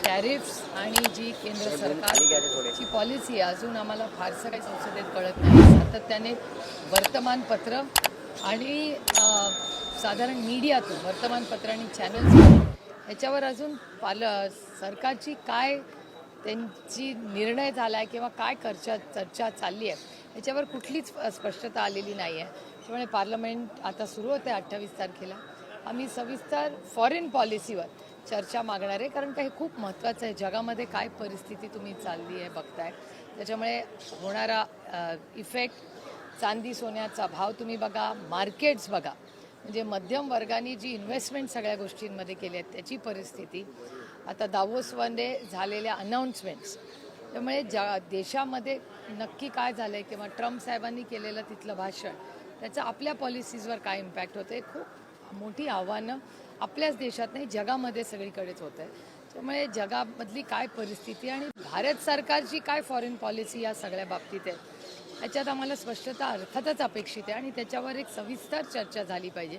Tariffs आणि जी केंद्र सरकारची पॉलिसी आहे अजून आम्हाला फारसं काही संसदेत कळत नाही. सातत्याने वर्तमानपत्र आणि साधारण मीडियातून वर्तमानपत्र आणि चॅनल्स ह्याच्यावर अजून सरकारची काय त्यांची निर्णय झाला आहे किंवा काय चर्चा चालली आहे ह्याच्यावर कुठलीच स्पष्टता आलेली नाही आहे. त्यामुळे पार्लमेंट आता सुरू होते 28 तारखेला. आम्ही सविस्तर फॉरेन पॉलिसीवर चर्चा मागणार आहे, कारण का हे खूप महत्त्वाचं आहे. जगामध्ये काय परिस्थिती तुम्ही चालली आहे बघताय, त्याच्यामुळे होणारा इफेक्ट, चांदी सोन्याचा भाव तुम्ही बघा, मार्केट्स बघा, म्हणजे मध्यम वर्गाने जी इन्व्हेस्टमेंट सगळ्या गोष्टींमध्ये केली आहेत त्याची परिस्थिती, आता दावोसमध्ये झालेल्या अनाऊन्समेंट्स, त्यामुळे देशामध्ये नक्की काय झालं आहे किंवा ट्रम्प साहेबांनी केलेलं तिथलं भाषण त्याचा आपल्या पॉलिसीजवर काय इम्पॅक्ट होतं आहे, खूप मोठी आव्हानं आपल्याच देशात नाही जगामध्ये सगळीकडेच होत आहे. त्यामुळे जगामधली काय परिस्थिती आणि भारत सरकारची काय फॉरेन पॉलिसी या सगळ्या बाबतीत आहे याच्यात आम्हाला स्पष्टता अर्थातच अपेक्षित आहे आणि त्याच्यावर एक सविस्तर चर्चा झाली पाहिजे.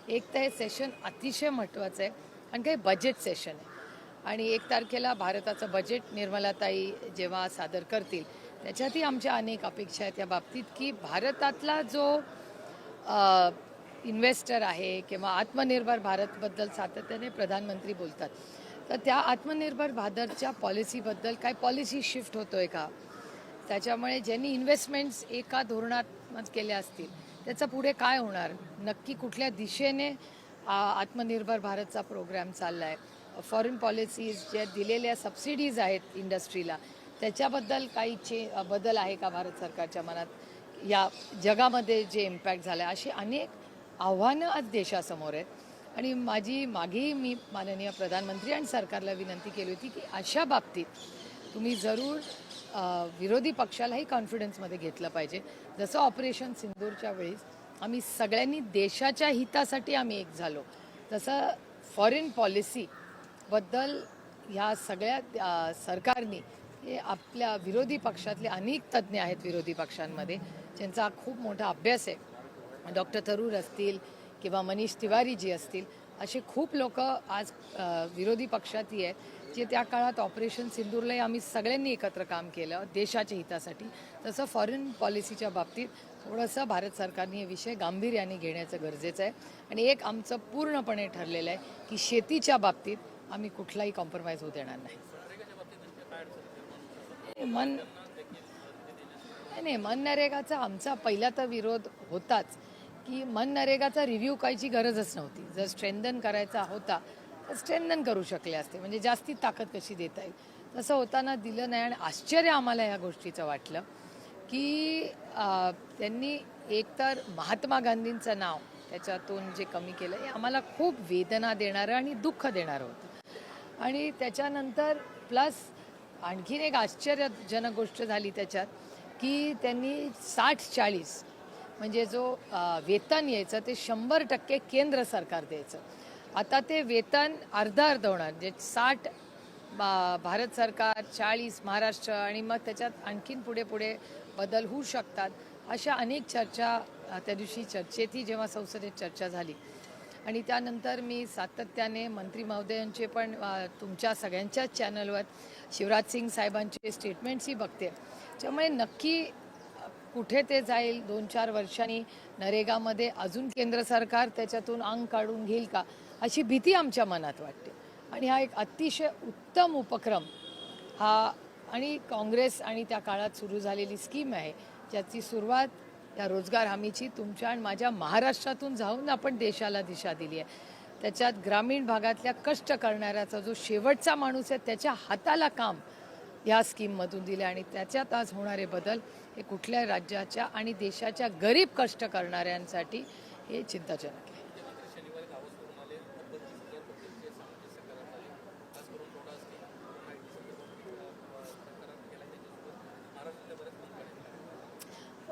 एक तर हे सेशन अतिशय महत्त्वाचं आहे आणि काही बजेट सेशन आहे आणि 1 तारखेला भारताचं बजेट निर्मलाताई जेव्हा सादर करतील त्याच्यातही आमच्या अनेक अपेक्षा आहेत या बाबतीत, की भारतातला जो इन्व्हेस्टर आहे किंवा आत्मनिर्भर भारतबद्दल सातत्याने प्रधानमंत्री बोलतात, तर त्या आत्मनिर्भर भारतच्या पॉलिसीबद्दल काय पॉलिसी शिफ्ट होतोय का, त्याच्यामुळे ज्यांनी इन्व्हेस्टमेंट्स एका धोरणात केल्या असतील त्याचं पुढे काय होणार, नक्की कुठल्या दिशेने आत्मनिर्भर भारतचा प्रोग्राम चालला आहे, फॉरेन पॉलिसीज ज्या दिलेल्या सबसिडीज आहेत इंडस्ट्रीला त्याच्याबद्दल काही बदल आहे का भारत सरकारच्या मनात, या जगामध्ये जे इम्पॅक्ट झालं आहे, अशी अनेक आव्हानं आज देशासमोर आहेत. आणि मागेही मी माननीय प्रधानमंत्री आणि सरकारला विनंती केली होती की अशा बाबतीत तुम्ही जरूर विरोधी पक्षालाही कॉन्फिडन्समध्ये घेतलं पाहिजे. जसं ऑपरेशन सिंदूरच्या वेळेस आम्ही सगळ्यांनी देशाच्या हितासाठी आम्ही एक झालो, तसं फॉरेन पॉलिसीबद्दल ह्या सगळ्या सरकारनी हे आपल्या विरोधी पक्षातले अनेक तज्ज्ञ आहेत विरोधी पक्षांमध्ये ज्यांचा खूप मोठा अभ्यास आहे, डॉक्टर थरूर असतील किंवा मनीष तिवारी जी असतील, असे खूप लोक आज विरोधी पक्षातही आहेत जे त्या काळात ऑपरेशन सिंदूरलाही आम्ही सगळ्यांनी एकत्र काम केलं देशाच्या हितासाठी. तसं फॉरेन पॉलिसीच्या बाबतीत थोडंसं भारत सरकारने हे विषय गांभीर्याने घेण्याचं गरजेचं आहे आणि एक आमचं पूर्णपणे ठरलेलं आहे की शेतीच्या बाबतीत आम्ही कुठलाही कॉम्प्रोमाइज होऊ देणार नाही. मनरेगाचा आमचा पहिला तर विरोध होताच की मनरेगाचा रिव्ह्यू करायची गरजच नव्हती. जर स्ट्रेंथन करायचा होता तर स्ट्रेंथन करू शकले असते, म्हणजे जास्ती ताकद कशी देता येईल, तसं होताना दिलं नाही. आणि आश्चर्य आम्हाला ह्या गोष्टीचं वाटलं की त्यांनी एकतर महात्मा गांधींचं नाव त्याच्यातून जे कमी केलं हे आम्हाला खूप वेदना देणारं आणि दुःख देणारं होतं. आणि त्याच्यानंतर प्लस आणखीन एक आश्चर्यजनक गोष्ट झाली त्याच्यात की त्यांनी 60-40 म्हणजे जो वेतन यायचं ते 100% केंद्र सरकार द्यायचं. आता ते वेतन अर्ध होणार, जे 60 भारत सरकार, 40 महाराष्ट्र आणि मग त्याच्यात आणखीन पुढे बदल होऊ शकतात. अशा अनेक चर्चा त्या दिवशी चर्चेतही जेव्हा संसदेत चर्चा झाली आणि त्यानंतर मी सातत्याने मंत्री महोदयांचे पण तुमच्या सगळ्यांच्याच चॅनलवर शिवराज सिंग साहेबांचे स्टेटमेंट्सही बघते. त्यामुळे नक्की कुठे ते जाईल 2-4 वर्षांनी नरेगामध्ये अजून केंद्र सरकार त्याच्यातून अंग काढून घेईल का अशी भीती आमच्या मनात वाटते. आणि हा एक अतिशय उत्तम उपक्रम हा आणि काँग्रेस आणि त्या काळात सुरू झालेली स्कीम आहे ज्याची सुरुवात या रोजगार हमीची तुमच्या आणि माझ्या महाराष्ट्रातून जाऊन आपण देशाला दिशा दिली आहे. त्याच्यात ग्रामीण भागातल्या कष्ट करणाऱ्याचा जो शेवटचा माणूस आहे त्याच्या हाताला काम या स्कीममधून दिले आणि त्याच्यात आज होणारे बदल हे कुठल्या राज्याच्या आणि देशाच्या गरीब कष्ट करणाऱ्यांसाठी हे चिंताजनक आहे.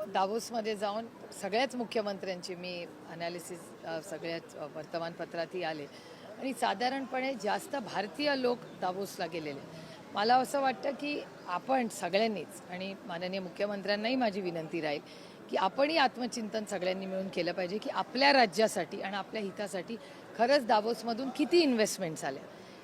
दावोसमध्ये जाऊन सगळ्याच मुख्यमंत्र्यांची मी अनालिसिस सगळ्याच वर्तमानपत्रातही आले आणि साधारणपणे जास्त भारतीय लोक दावोसला गेलेले. मला असं वाटतं की आपण सगळ्यांनीच आणि माननीय मुख्यमंत्र्यांनाही माझी विनंती राहील की आपणही आत्मचिंतन सगळ्यांनी मिळून केलं पाहिजे की आपल्या राज्यासाठी आणि आपल्या हितासाठी खरंच दावोसमधून किती इन्व्हेस्टमेंट्स आल्या,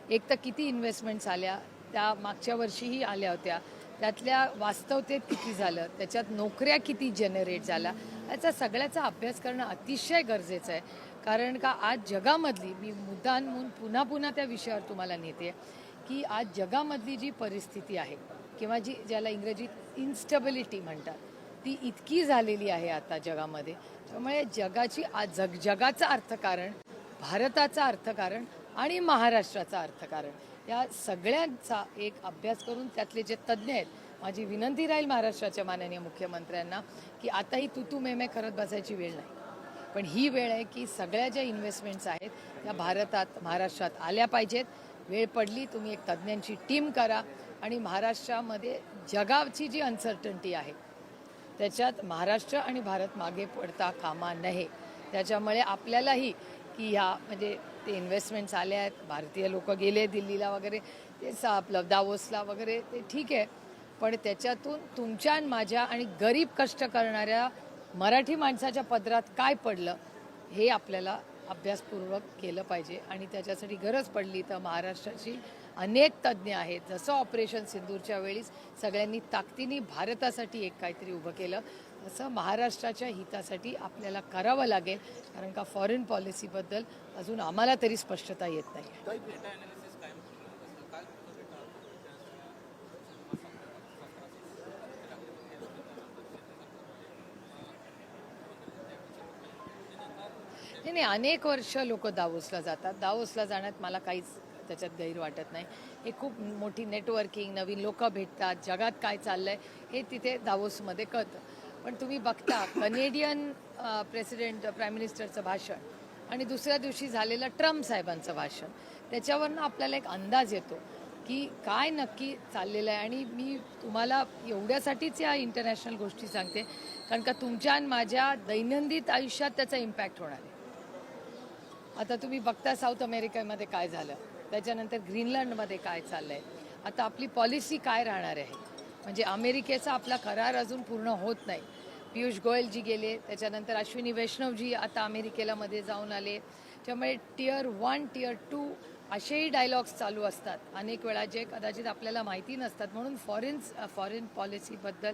एक तर किती इन्व्हेस्टमेंट्स आल्या, त्या मागच्या वर्षीही आल्या होत्या, त्यातल्या वास्तवतेत किती झालं, त्याच्यात नोकऱ्या किती जनरेट झाल्या, याचा सगळ्याचा अभ्यास करणं अतिशय गरजेचं आहे. कारण का आज जगामधली, मी मुद्दामहून पुन्हा पुन्हा त्या विषयावर तुम्हाला नेते, की आज जगामधली जी परिस्थिती आहे किंवा ज्याला इंग्रजीत इन्स्टेबिलिटी म्हणतात, ती इतकी झालेली आहे आता जगामध्ये. त्यामुळे जगाचं अर्थकारण, भारताचं अर्थकारण आणि महाराष्ट्राचं अर्थकारण या सगळ्यांचा एक अभ्यास करून त्यातले जे तज्ज्ञ आहेत, माझी विनंती राहील महाराष्ट्राच्या माननीय मुख्यमंत्र्यांना की आता ही तू मेमे करत बसायची वेळ नाही, पण ही वेळ आहे की सगळ्या ज्या इन्व्हेस्टमेंट्स आहेत त्या महाराष्ट्रात आल्या पाहिजेत. वेळ पडली तुम्ही एक तज्ज्ञांची टीम करा आणि महाराष्ट्रामध्ये जगाची जी अनसर्टन्टी आहे त्याच्यात महाराष्ट्र आणि भारत मागे पडता कामा नये. त्याच्यामुळे आपल्यालाही की ह्या म्हणजे ते इन्व्हेस्टमेंट्स आल्या आहेत, भारतीय लोक गेले दिल्लीला वगैरे, ते आपलं दावोसला वगैरे, ते ठीक आहे, पण त्याच्यातून तुमच्या आणि माझ्या आणि गरीब कष्ट करणाऱ्या मराठी माणसाच्या पदरात काय पडलं हे आपल्याला अभ्यासपूर्वक केलं पाहिजे. आणि त्याच्यासाठी गरज पडली तर महाराष्ट्राची अनेक तज्ज्ञ आहेत. जसं ऑपरेशन सिंदूरच्या वेळीस सगळ्यांनी ताकदीने भारतासाठी एक काहीतरी उभं केलं, तसं महाराष्ट्राच्या हितासाठी आपल्याला करावं लागेल. कारण का फॉरेन पॉलिसीबद्दल अजून आम्हाला तरी स्पष्टता येत नाही. नाही, अनेक वर्ष लोक दावोसला जातात. दावोसला जाण्यात मला काहीच त्याच्यात गैर वाटत नाही. हे खूप मोठी नेटवर्किंग, नवीन लोक भेटतात, जगात काय चाललंय हे तिथे दावोसमध्ये कळतं. पण तुम्ही बघता कनेडियन प्राईम मिनिस्टरचं भाषण आणि दुसऱ्या दिवशी झालेलं ट्रम्प साहेबांचं भाषण, त्याच्यावरनं आपल्याला एक अंदाज येतो की काय नक्की चाललेलं आहे. आणि मी तुम्हाला एवढ्यासाठीच या इंटरनॅशनल गोष्टी सांगते कारण का तुमच्या आणि माझ्या दैनंदिन आयुष्यात त्याचा इम्पॅक्ट होणार आहे. आता तुम्ही बघता साऊथ अमेरिकेमध्ये काय झालं, त्याच्यानंतर ग्रीनलँडमध्ये काय चाललं आहे, आता आपली पॉलिसी काय राहणार आहे. म्हणजे अमेरिकेचा आपला करार अजून पूर्ण होत नाही. पियुष गोयलजी गेले, त्याच्यानंतर अश्विनी वैष्णवजी आता अमेरिकेला मध्ये जाऊन आले. त्यामुळे टियर 1 टियर 2 असेही डायलॉग्स चालू असतात अनेक वेळा जे कदाचित आपल्याला माहिती नसतात. म्हणून फॉरेन पॉलिसीबद्दल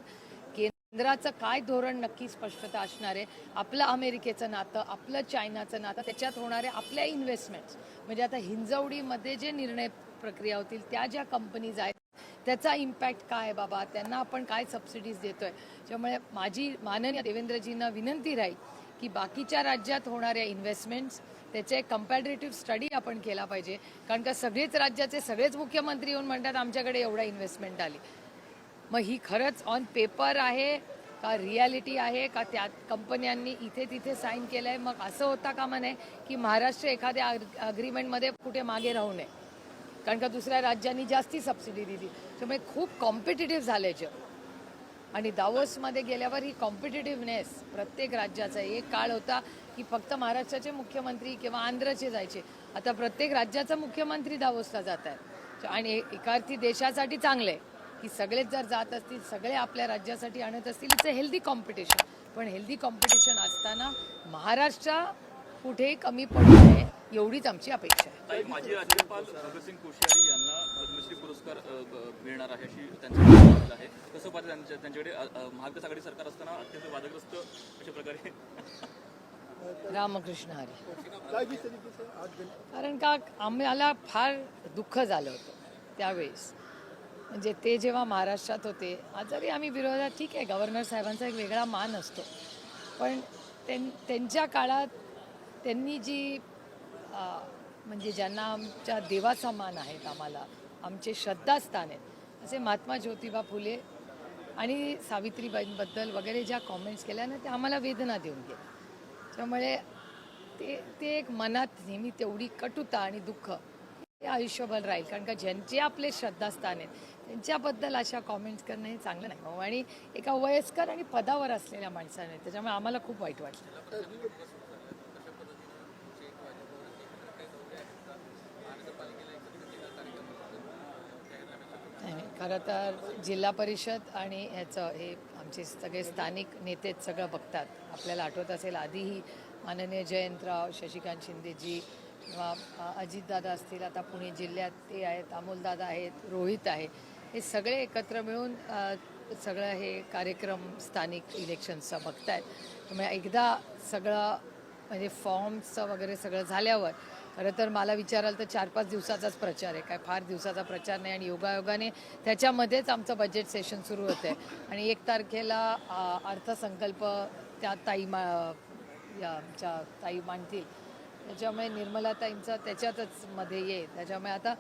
केंद्राचं काय धोरण नक्की स्पष्टता असणार आहे. आपलं अमेरिकेचं नातं, आपलं चायनाचं नातं, त्याच्यात होणारे आपल्या इन्व्हेस्टमेंट्स, म्हणजे आता हिंजवडीमध्ये जे निर्णय प्रक्रिया होतील त्या ज्या कंपनीज आहेत त्याचा इम्पॅक्ट काय आहे बाबा, त्यांना आपण काय सबसिडीज देतोय. त्यामुळे माझी माननीय देवेंद्रजींना विनंती राहील की बाकीच्या राज्यात होणाऱ्या इन्व्हेस्टमेंट्स त्याचे एक कंपॅरेटिव्ह स्टडी आपण केला पाहिजे. कारण का सगळेच राज्याचे सगळेच मुख्यमंत्री येऊन म्हणतात आमच्याकडे एवढा इन्व्हेस्टमेंट आली. मग ही खरंच ऑन पेपर आहे का रियालिटी आहे का त्या कंपन्यांनी इथे तिथे साईन केलं आहे. मग असं होता कामा नये की महाराष्ट्र एखाद्या अग्रीमेंटमध्ये कुठे मागे राहू नये कारण का दुसऱ्या राज्यांनी जास्ती सबसिडी दिली. त्यामुळे खूप कॉम्पिटिटिव्ह झाले जग. आणि दावोसमध्ये गेल्यावर ही कॉम्पिटिटिव्हनेस प्रत्येक राज्याचा, एक काळ होता की फक्त महाराष्ट्राचे मुख्यमंत्री किंवा आंध्रचे जायचे, आता प्रत्येक राज्याचा मुख्यमंत्री दावोसला जात आहे. आणि एका अर्थी देशासाठी चांगलं आहे की सगळेच जर जात असतील, सगळे आपल्या राज्यासाठी आणत असतील, इट्स अ हेल्दी कॉम्पिटिशन. पण हेल्दी कॉम्पिटिशन असताना महाराष्ट्र कुठेही कमी पडू नये एवढीच आमची अपेक्षा आहे. माजी राज्यपाल भगतसिंग कोश्यारी यांना पद्मश्री पुरस्कार मिळणार आहे अशी त्यांचं आहे. कसं पाहतं त्यांच्याकडे महाविकास आघाडी सरकार असताना अत्यंत वादग्रस्त अशा प्रकारे. रामकृष्ण हरी. कारण का आम्हाला फार दुःख झालं होतं त्यावेळेस. म्हणजे ते जेव्हा महाराष्ट्रात होते, जरी आम्ही विरोधात, ठीक आहे गव्हर्नर साहेबांचा एक वेगळा मान असतो, पण त्यांच्या काळात त्यांनी जी म्हणजे ज्यांना आमच्या देवाचा मान आहेत, आम्हाला आमचे श्रद्धास्थान आहेत, असे महात्मा ज्योतिबा फुले आणि सावित्रीबाईंबद्दल वगैरे ज्या कॉमेंट्स केल्या ना, त्या आम्हाला वेदना देऊन गेल्या. त्यामुळे ते एक मनात नेहमी तेवढी कटुता आणि दुःख हे आयुष्यभर राहील. कारण का ज्यांचे आपले श्रद्धास्थान आहेत त्यांच्याबद्दल अशा कॉमेंट्स करणं हे चांगलं नाही. आणि एका वयस्कर आणि पदावर असलेल्या माणसाने, त्याच्यामुळे आम्हाला खूप वाईट वाटलं. खरं तर जिल्हा परिषद आणि ह्याचं हे आमचे सगळे स्थानिक नेते सगळं बघतात. आपल्याला आठवत असेल आधीही माननीय जयंतराव, शशिकांत शिंदेजी, किंवा अजितदादा असतील, आता पुणे जिल्ह्यात ते आहेत, अमोलदादा आहेत, रोहित आहे, हे सगळे एकत्र मिळून सगळं हे कार्यक्रम स्थानिक इलेक्शनचा बघतायत. त्यामुळे एकदा सगळं म्हणजे फॉर्म्सचं वगैरे सगळं झाल्यावर खरं तर मला विचाराल तर 4-5 दिवसाचाच प्रचार आहे, काय फार दिवसाचा प्रचार नाही. आणि योगायोगाने त्याच्यामध्येच आमचं बजेट सेशन सुरू होतं आहे आणि 1 तारखेला अर्थसंकल्प त्या आमच्या ताई मांडतील. त्याच्यामुळे निर्मलाताईंचा त्याच्यातच मध्ये येईल. त्याच्यामुळे आता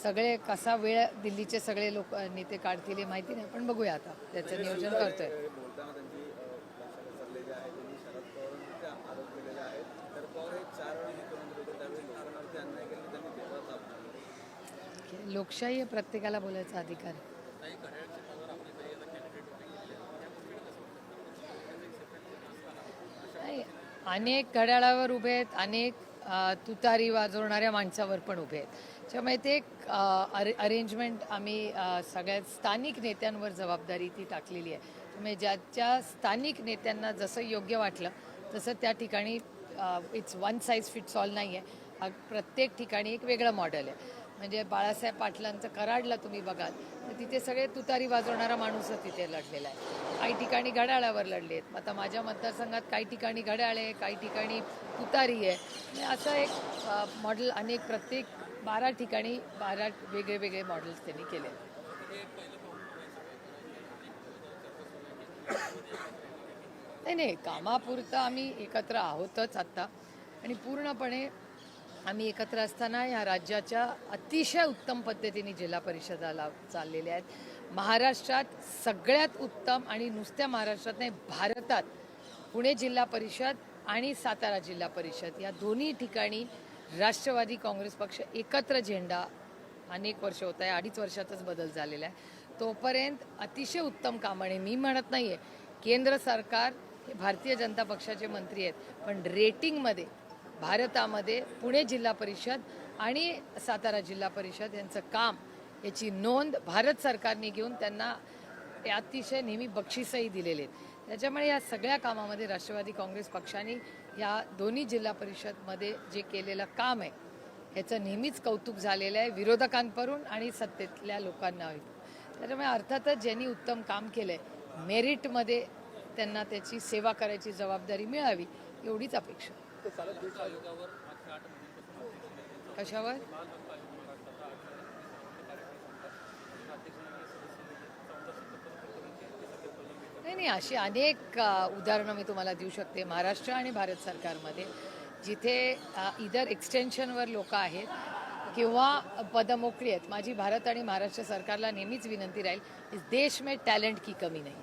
सगळे कसा वेळ दिल्लीचे सगळे लोक नेते काढतील हे माहिती नाही, पण बघूया आता त्याचं नियोजन करतोय. बोलताना त्यांची लक्षात पडले जे आहे त्यांनी शरद पवारांवरती आरोप केलेले आहेत. तर पवार हे 4 वेळा मुख्यमंत्री होते, त्यावेळी लोकांवरती अन्याय केले, त्यांनी तेव्हाच आपला लोकशाही हे प्रत्येकाला बोलायचा अधिकार आहे. नाही, अनेक घड्याळावर उभे आहेत, अनेक तुतारी वाजवणाऱ्या माणसावर पण उभे आहेत. त्यामुळे ते एक अरेंजमेंट आम्ही सगळ्यात स्थानिक नेत्यांवर जबाबदारी ती टाकलेली आहे. त्यामुळे ज्याच्या स्थानिक नेत्यांना जसं योग्य वाटलं तसं त्या ठिकाणी it's one size fits all नाही आहे. प्रत्येक ठिकाणी एक वेगळं मॉडेल आहे. म्हणजे बाळासाहेब पाटलांचं कराडला तुम्ही बघाल तर तिथे सगळे तुतारी वाजवणारा माणूसच तिथे लढलेला आहे. काही ठिकाणी घड्याळावर लढले आहेत. आता माझ्या मतदारसंघात काही ठिकाणी घड्याळ आहे, काही ठिकाणी तुतारी आहे. असं एक मॉडेल अनेक प्रत्येक 12 ठिकाणी 12 वेगळे वेगळे मॉडेल्स त्यांनी केले. नाही, कामापुरतं आम्ही एकत्र आहोतच आत्ता. आणि पूर्णपणे आम्ही एकत्र असताना या राज्याच्या अतिशय उत्तम पद्धतीने जिल्हा परिषदाला चाललेल्या आहेत. महाराष्ट्रात सगळ्यात उत्तम, आणि नुसत्या महाराष्ट्रात नाही भारतात, पुणे जिल्हा परिषद आणि सातारा जिल्हा परिषद या दोन्ही ठिकाणी राष्ट्रवादी काँग्रेस पक्ष एकत्र झेंडा अनेक वर्ष होत आहे. 2.5 वर्षातच बदल झालेला आहे. तोपर्यंत अतिशय उत्तम कामाने, मी म्हणत नाही आहे केंद्र सरकार हे भारतीय जनता पक्षाचे मंत्री आहेत, पण रेटिंगमध्ये भारतामध्ये पुणे जिल्हा परिषद आणि सातारा जिल्हा परिषद यांचं काम याची नोंद भारत सरकारने घेऊन त्यांना अतिशय नेहमी बक्षीसही दिलेले आहेत. त्याच्यामुळे या सगळ्या कामामध्ये राष्ट्रवादी काँग्रेस पक्षाने या दोन्ही जिल्हा परिषदमध्ये जे केलेलं काम आहे ह्याचं नेहमीच कौतुक झालेलं आहे विरोधकांकडून आणि सत्तेतल्या लोकांना. त्याच्यामुळे अर्थातच ज्यांनी उत्तम काम केलं आहे मेरिटमध्ये त्यांना त्याची सेवा करायची जबाबदारी मिळावी एवढीच अपेक्षा. कशावर? नाही, अशी अनेक उदाहरणं मी तुम्हाला देऊ शकते महाराष्ट्र आणि भारत सरकारमध्ये, जिथे इधर एक्सटेन्शनवर लोक आहेत किंवा पदमोकळी आहेत. माझी भारत आणि महाराष्ट्र सरकारला नेहमीच विनंती राहील, इस देश में टॅलेंट की कमी नाही.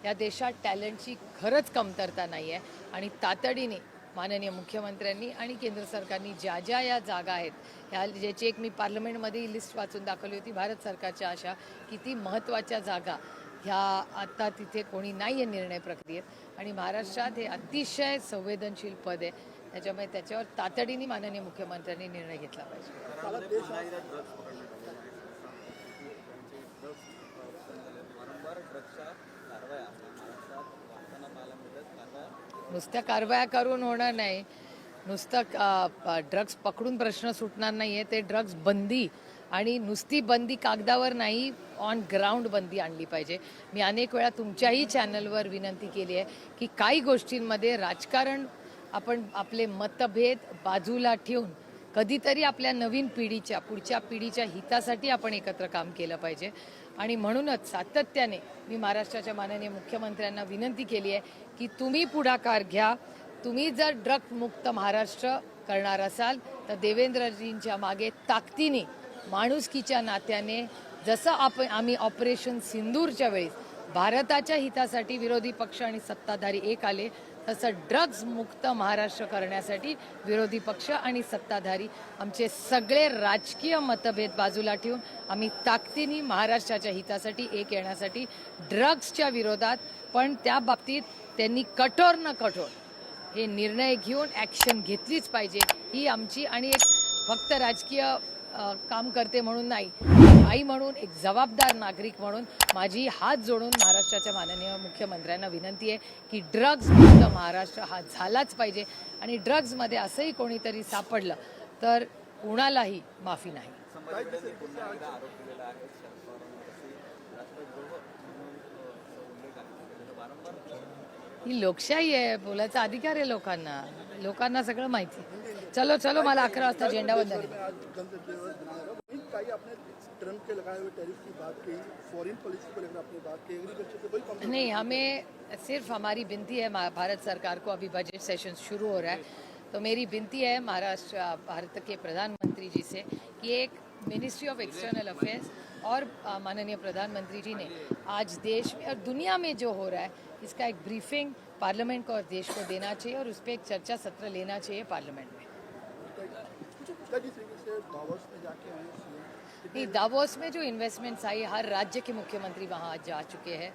या देशात टॅलेंटची खरंच कमतरता नाही आहे. आणि तातडीने माननीय मुख्यमंत्र्यांनी आणि केंद्र सरकारने ज्या ज्या या जागा आहेत ह्या, ज्याची एक मी पार्लमेंटमध्ये लिस्ट वाचून दाखवली होती भारत सरकारच्या, अशा किती महत्त्वाच्या जागा ह्या आता तिथे कोणी नाही आहे निर्णय प्रक्रियेत. आणि महाराष्ट्रात हे अतिशय संवेदनशील पद आहे. त्याच्यामुळे त्याच्यावर तातडीने माननीय मुख्यमंत्र्यांनी निर्णय घेतला पाहिजे. नुसत्या कारवाया करून होणार नाही. नुसतं ड्रग्ज पकडून प्रश्न सुटणार नाही आहे. ते ड्रग्ज बंदी, आणि नुसती बंदी कागदावर नाही, ऑन ग्राउंड बंदी आणली पाहिजे. मी अनेक वेळा तुमच्याही चॅनलवर विनंती केली आहे की काही गोष्टींमध्ये राजकारण, आपण आपले मतभेद बाजूला ठेवून कधीतरी आपल्या नवीन पिढीच्या, पुढच्या पिढीच्या हितासाठी आपण एकत्र काम केलं पाहिजे. आणि म्हणूनच सातत्याने मी महाराष्ट्राच्या माननीय मुख्यमंत्र्यांना विनंती केली आहे की तुम्ही पुढाकार घ्या. तुम्ही जर ड्रग मुक्त महाराष्ट्र करणार असाल तर देवेंद्रजींच्या मागे ताकदीने, माणुसकीच्या नात्याने, जसं आम्ही ऑपरेशन सिंदूरच्या वेळेस भारताच्या हितासाठी विरोधी पक्ष आणि सत्ताधारी एक आले, तसं ड्रग्ज मुक्त महाराष्ट्र करण्यासाठी विरोधी पक्ष आणि सत्ताधारी आमचे सगळे राजकीय मतभेद बाजूला ठेवून आम्ही ताकदीने महाराष्ट्राच्या हितासाठी एक येण्यासाठी, ड्रग्सच्या विरोधात, पण त्या बाबतीत त्यांनी कठोर न कठोर हे निर्णय घेऊन ॲक्शन घेतलीच पाहिजे. ही आमची, आणि एक फक्त राजकीय काम करते म्हणून नाही, आई म्हणून, एक जबाबदार नागरिक म्हणून माझी हात जोडून महाराष्ट्राच्या माननीय मुख्यमंत्र्यांना विनंती आहे की ड्रग्ज मुक्त महाराष्ट्र हा झालाच पाहिजे. आणि ड्रग्जमध्ये असंही कोणीतरी सापडलं तर कुणालाही माफी नाही. संभाजी भिडेंनी पुन्हा एकदा आरोप केलेला आहे शरद पवारांवर असे राष्ट्रद्रोह म्हणून उल्लेख आहे त्याचा वारंवार ही लोकशाही आहे, बोलायचा अधिकार आहे लोकांना. लोकांना सगळं माहिती आहे. चलो मला 11 वाजता झेंडा वंदन आहे. आज गणतंत्र दिवस मना रहा है। कहीं आपने ट्रम्प के लगाए हुए टैरिफ की बात की, फॉरेन पॉलिसी को लेकर आपने बात की, एग्रीकल्चर पे कोई कॉम्प्रोमाइज नहीं, हमें सिर्फ हमारी विनती है, भारत सरकार को अभी बजट सेशन शुरू हो रहा है, तो मेरी विनती है महाराष्ट्र भारत के प्रधानमंत्री जी से कि एक मिनिस्ट्री ऑफ एक्सटर्नल अफेयर्स और माननीय प्रधानमंत्री जी ने आज देश में और दुनिया में जो हो रहा है इसका एक ब्रीफिंग पार्लियामेंट को और देश को देना चाहिए और उस पर एक चर्चा सत्र लेना चाहिए पार्लियामेंट में. जिस तरीके से दावोस में जाके आए सीएम, नहीं, दावोस में जो इन्वेस्टमेंट्स आई, हर राज्य के मुख्यमंत्री वहाँ आज जा चुके हैं.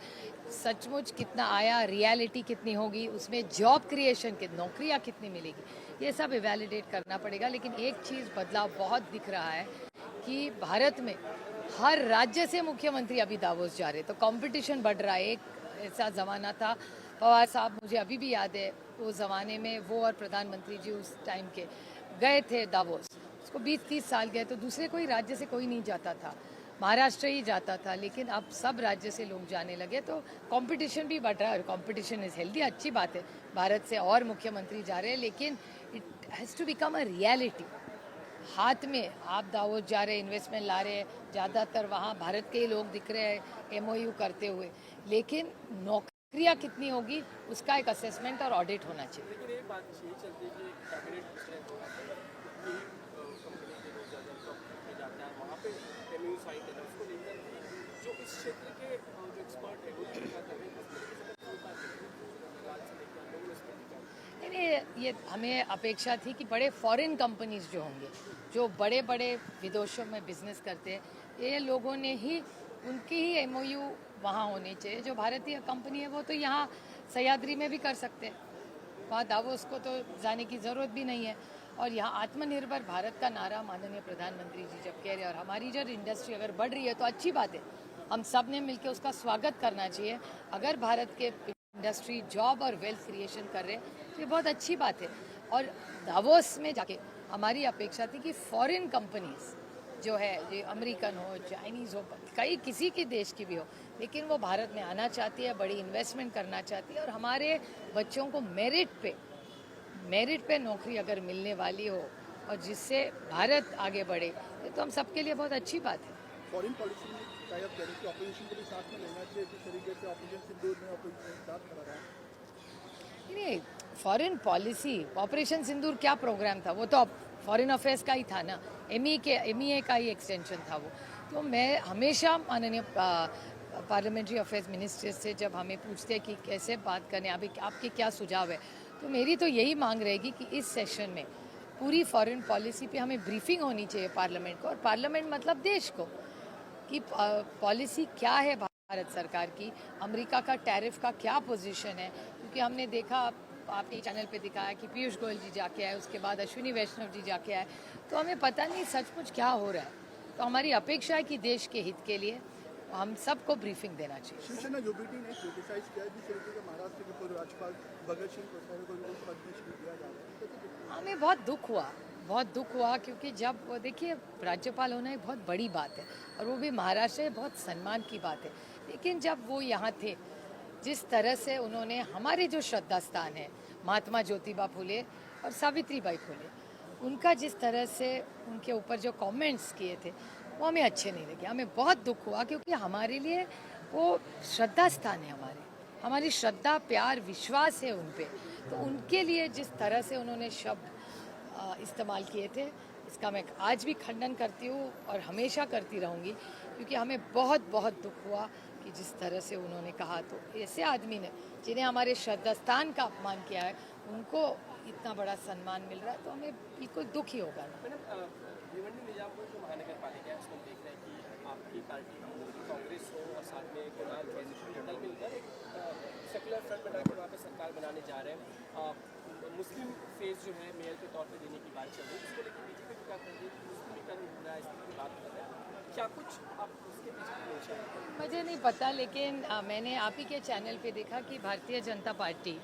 सचमुच कितना आया, रियलिटी कितनी होगी, उसमें जॉब क्रिएशन की नौकरियाँ कितनी मिलेगी, ये सब इवैल्यूएट करना पड़ेगा. लेकिन एक चीज़ बदलाव बहुत दिख रहा है कि भारत में हर राज्य से मुख्यमंत्री अभी दावोस जा रहे, तो कंपटीशन बढ़ रहा है. एक ऐसा ज़माना था, पवार साहब मुझे अभी भी याद है, वो ज़माने में वो और प्रधानमंत्री जी उस टाइम के गए थे दावोस, उसको 20-30 साल गए, तो दूसरे कोई राज्य से कोई नहीं जाता था, महाराष्ट्र ही जाता था. लेकिन अब सब राज्य से लोग जाने लगे, तो कंपटीशन भी बढ़ रहा है. और कंपटीशन इज़ हेल्दी, अच्छी बात है, भारत से और मुख्यमंत्री जा रहे हैं. लेकिन it has to become a reality. हाथ में आप दावोस जा रहे, इन्वेस्टमेंट ला रहे हैं, ज़्यादातर वहाँ भारत के ही लोग दिख रहे हैं MOU करते हुए. लेकिन नौकरियाँ कितनी होगी उसका एक असेसमेंट और ऑडिट होना चाहिए. लेकिन एक बात ये चलती है कि कैबिनेट स्ट्रेंथ होगा कि कंपनी के लोग ज़्यादा टॉप में जाते हैं, वहाँ पे MOU साइन करना, उसको लेकर जो इस क्षेत्र के जो एक्सपर्ट है वो क्या कर रहे हैं, किस तरीके से होता है राज्य से लेकर लोग इस पर नहीं, ये हमें अपेक्षा थी कि बड़े फॉरेन कंपनीज जो होंगे, जो बड़े बड़े विदेशों में बिजनेस करते हैं, ये लोगों ने ही उनकी ही MOU वहाँ होने चाहिए. जो भारतीय कंपनी है वो तो यहाँ सह्याद्री में भी कर सकते हैं, वहाँ दावोस को तो जाने की ज़रूरत भी नहीं है. और यहाँ आत्मनिर्भर भारत का नारा माननीय प्रधानमंत्री जी जब कह रहे हैं, और हमारी जो इंडस्ट्री अगर बढ़ रही है तो अच्छी बात है, हम सब ने मिलकर उसका स्वागत करना चाहिए. अगर भारत के इंडस्ट्री जॉब और वेल्थ क्रिएशन कर रहे हैं तो ये बहुत अच्छी बात है. और दावोस में जाके हमारी अपेक्षा थी कि फॉरेन कंपनीज जो है, ये अमेरिकन हो, चाइनीज़ हो, कई किसी के देश की भी हो, लेकिन वो भारत में आना चाहती है, बड़ी इन्वेस्टमेंट करना चाहती है. और हमारे बच्चों को मेरिट पे नौकरी अगर मिलने वाली हो और जिससे भारत आगे बढ़े, ये तो हम सबके लिए बहुत अच्छी बात है. फॉरेन पॉलिसी में टाई अप करें कि ऑपोजिशन को भी साथ में लेना चाहिए, जिस तरीके से ऑपरेशन सिंदूर में ऑपोजिशन के साथ खड़ा रहा. नहीं, फॉरेन पॉलिसी, ऑपरेशन सिंदूर क्या प्रोग्राम था, वो तो फॉरेन अफेयर्स का ही था ना, MEA का ही एक्सटेंशन था वो. तो मैं हमेशा माननीय पार्लियामेंट्री अफेयर्स मिनिस्टर से जब हमें पूछते हैं कि कैसे बात करने, अभी आपके क्या सुझाव है, तो मेरी तो यही मांग रहेगी कि इस सेशन में पूरी फॉरेन पॉलिसी पे हमें ब्रीफिंग होनी चाहिए पार्लियामेंट को. और पार्लियामेंट मतलब देश को, कि पॉलिसी क्या है भारत सरकार की, अमेरिका का टैरिफ का क्या पोजीशन है. क्योंकि हमने देखा, आपके चैनल पे दिखाया कि पीयूष गोयल जी जाके आए, उसके बाद अश्विनी वैष्णव जी जाके आए, तो हमें पता नहीं सचमुच क्या हो रहा है. तो हमारी अपेक्षा है कि देश के हित के लिए हम सबको ब्रीफिंग देना चाहिए. शिवसेना यूबीटी ने क्रिटिसाइज किया जिस तरीके से महाराष्ट्र के पूर्व राज्यपाल भगत सिंह कोश्यारी को भी पद्मश्री दिया जा रहा है. हमें बहुत दुख हुआ क्योंकि जब वो देखिए, राज्यपाल होना एक बहुत बड़ी बात है और वो भी महाराष्ट्र में बहुत सम्मान की बात है. लेकिन जब वो यहाँ थे, जिस तरह से उन्होंने हमारे जो श्रद्धा स्थान है, महात्मा ज्योतिबा फुले और सावित्रीबाई फुले, उनका जिस तरह से उनके ऊपर जो कमेंट्स किए थे वो हमें अच्छे नहीं लगे. हमें बहुत दुख हुआ क्योंकि हमारे लिए वो श्रद्धा स्थान है, हमारी श्रद्धा, प्यार, विश्वास है उन पे. तो उनके लिए जिस तरह से उन्होंने शब्द इस्तेमाल किए थे, इसका मैं आज भी खंडन करती हूँ और हमेशा करती रहूँगी. क्योंकि हमें बहुत दुख हुआ कि जिस तरह से उन्होंने कहा. तो ऐसे आदमी ने, जिन्हें हमारे श्रद्धा स्थान का अपमान किया है, उनको इतना बड़ा सम्मान मिल रहा है, तो हमें बिल्कुल दुख ही होगा. मैडम, भिवंडी निजामपुर जो महानगर पालिका है उसमें हम देख रहे हैं कि आपकी पार्टी कांग्रेस हो और साथ में कुणाल मंडल मिलकर एक सेकुलर फ्रंट बना के वहाँ पे सरकार बनाने जा रहे हैं. मुस्लिम फेस जो है मेयर के तौर पे देने की बात चल रही है, इसको लेकर बीजेपी क्या कर रही है, मुस्लिमीकरण हो रहा है, इस की बात कर रहे हैं, क्या कुछ आप उसके पीछे सोच रहे हैं? मुझे नहीं पता, लेकिन मैंने आप ही के चैनल पे देखा कि भारतीय जनता पार्टी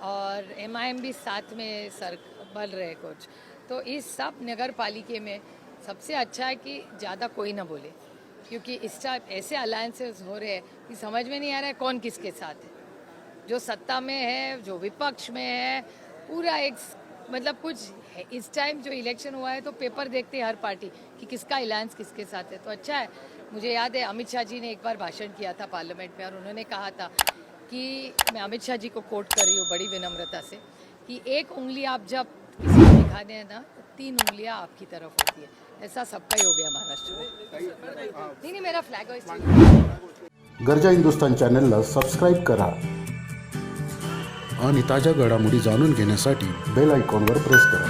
और MIM भी साथ में सर बल रहे कुछ. तो इस सब नगर पालिके में सबसे अच्छा है कि ज़्यादा कोई ना बोले, क्योंकि इस टाइप ऐसे अलायंसेस हो रहे हैं कि समझ में नहीं आ रहा है कौन किसके साथ है, जो सत्ता में है, जो विपक्ष में है, पूरा एक मतलब कुछ है। इस टाइम जो इलेक्शन हुआ है तो पेपर देखते हैं हर पार्टी कि किसका अलायंस किसके साथ है, तो अच्छा है। मुझे याद है अमित शाह जी ने एक बार भाषण किया था पार्लियामेंट में और उन्होंने कहा था कि मैं अमित शाह जी को कोट कर रही हूँ बड़ी विनम्रता से कि एक उंगली आप जब किसी को दिखाने हैं ना तो 3 उंगलियां आपकी तरफ होती है। ऐसा सबका ही हो गया महाराष्ट्र में। नहीं मेरा फ्लॅग होइस्ट गरजा हिंदुस्तान चॅनलला सबस्क्राईब करा आणि ताज्या घडामोडी जाणून घेण्यासाठी बेल आयकॉनवर प्रेस करा.